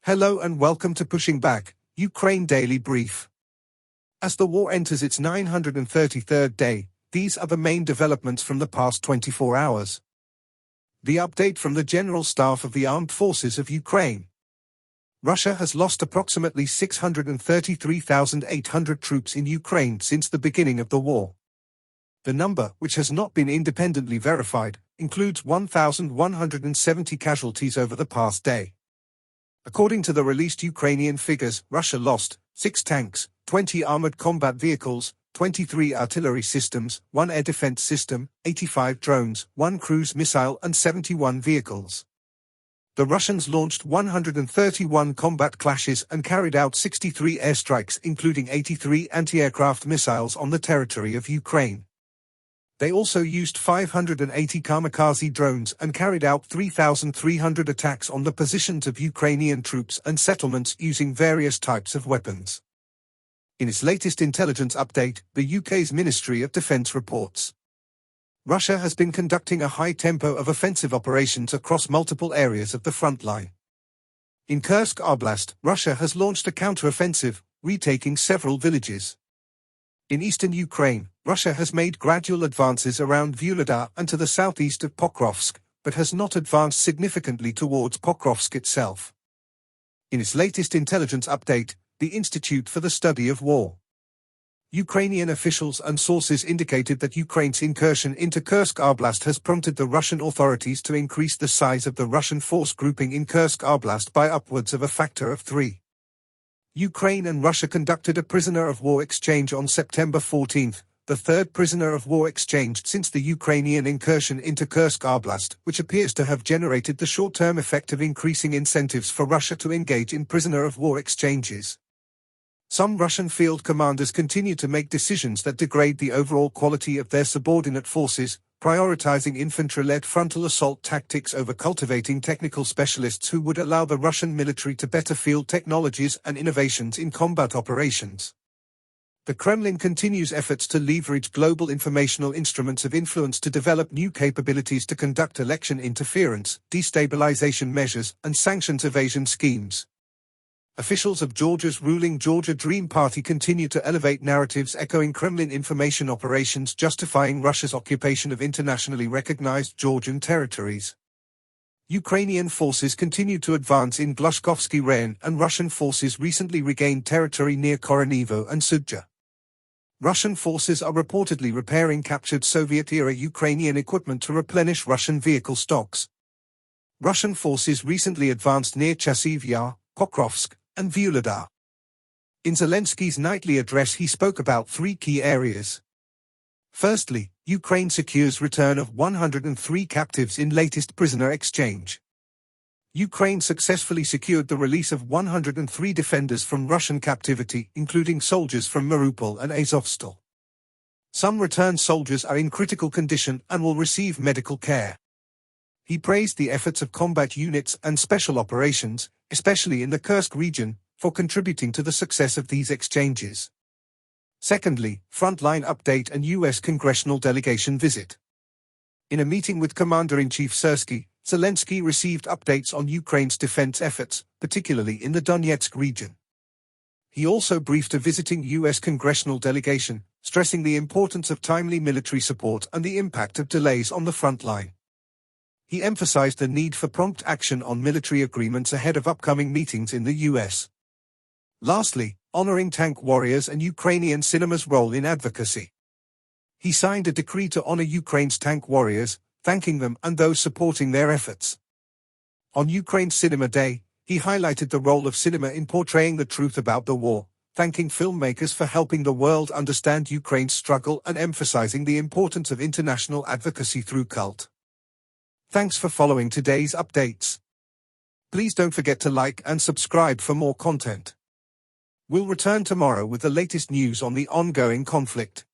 Hello and welcome to Pushing Back, Ukraine Daily Brief. As the war enters its 933rd day, these are the main developments from the past 24 hours. The update from the General Staff of the Armed Forces of Ukraine. Russia has lost approximately 633,800 troops in Ukraine since the beginning of the war. The number, which has not been independently verified, includes 1,170 casualties over the past day. According to the released Ukrainian figures, Russia lost 6 tanks, 20 armored combat vehicles, 23 artillery systems, 1 air defense system, 85 drones, 1 cruise missile and 71 vehicles. The Russians launched 131 combat clashes and carried out 63 airstrikes, including 83 anti-aircraft missiles on the territory of Ukraine. They also used 580 kamikaze drones and carried out 3,300 attacks on the positions of Ukrainian troops and settlements using various types of weapons. In its latest intelligence update, the UK's Ministry of Defence reports Russia has been conducting a high tempo of offensive operations across multiple areas of the front line. In Kursk Oblast, Russia has launched a counter-offensive, retaking several villages. In eastern Ukraine, Russia has made gradual advances around Vuhledar and to the southeast of Pokrovsk, but has not advanced significantly towards Pokrovsk itself. In its latest intelligence update, the Institute for the Study of War. Ukrainian officials and sources indicated that Ukraine's incursion into Kursk Oblast has prompted the Russian authorities to increase the size of the Russian force grouping in Kursk Oblast by upwards of a factor of 3. Ukraine and Russia conducted a prisoner of war exchange on September 14, the third prisoner of war exchanged since the Ukrainian incursion into Kursk Oblast, which appears to have generated the short-term effect of increasing incentives for Russia to engage in prisoner of war exchanges. Some Russian field commanders continue to make decisions that degrade the overall quality of their subordinate forces, prioritizing infantry-led frontal assault tactics over cultivating technical specialists who would allow the Russian military to better field technologies and innovations in combat operations. The Kremlin continues efforts to leverage global informational instruments of influence to develop new capabilities to conduct election interference, destabilization measures, and sanctions evasion schemes. Officials of Georgia's ruling Georgia Dream Party continue to elevate narratives echoing Kremlin information operations justifying Russia's occupation of internationally recognized Georgian territories. Ukrainian forces continue to advance in Glushkovsky Rayon, and Russian forces recently regained territory near Koronivo and Sudja. Russian forces are reportedly repairing captured Soviet-era Ukrainian equipment to replenish Russian vehicle stocks. Russian forces recently advanced near Chasiv Yar, Pokrovsk, and Vuhledar. In Zelensky's nightly address he spoke about 3 key areas. Firstly, Ukraine secures return of 103 captives in latest prisoner exchange. Ukraine successfully secured the release of 103 defenders from Russian captivity, including soldiers from Mariupol and Azovstal. Some returned soldiers are in critical condition and will receive medical care. He praised the efforts of combat units and special operations, especially in the Kursk region, for contributing to the success of these exchanges. Secondly, frontline update and U.S. congressional delegation visit. In a meeting with Commander-in-Chief Zelensky, Zelensky received updates on Ukraine's defense efforts, particularly in the Donetsk region. He also briefed a visiting U.S. congressional delegation, stressing the importance of timely military support and the impact of delays on the front line. He emphasized the need for prompt action on military agreements ahead of upcoming meetings in the U.S. Lastly, honoring tank warriors and Ukrainian cinema's role in advocacy. He signed a decree to honor Ukraine's tank warriors, thanking them and those supporting their efforts. On Ukraine's Cinema Day, he highlighted the role of cinema in portraying the truth about the war, thanking filmmakers for helping the world understand Ukraine's struggle and emphasizing the importance of international advocacy through cult. Thanks for following today's updates. Please don't forget to like and subscribe for more content. We'll return tomorrow with the latest news on the ongoing conflict.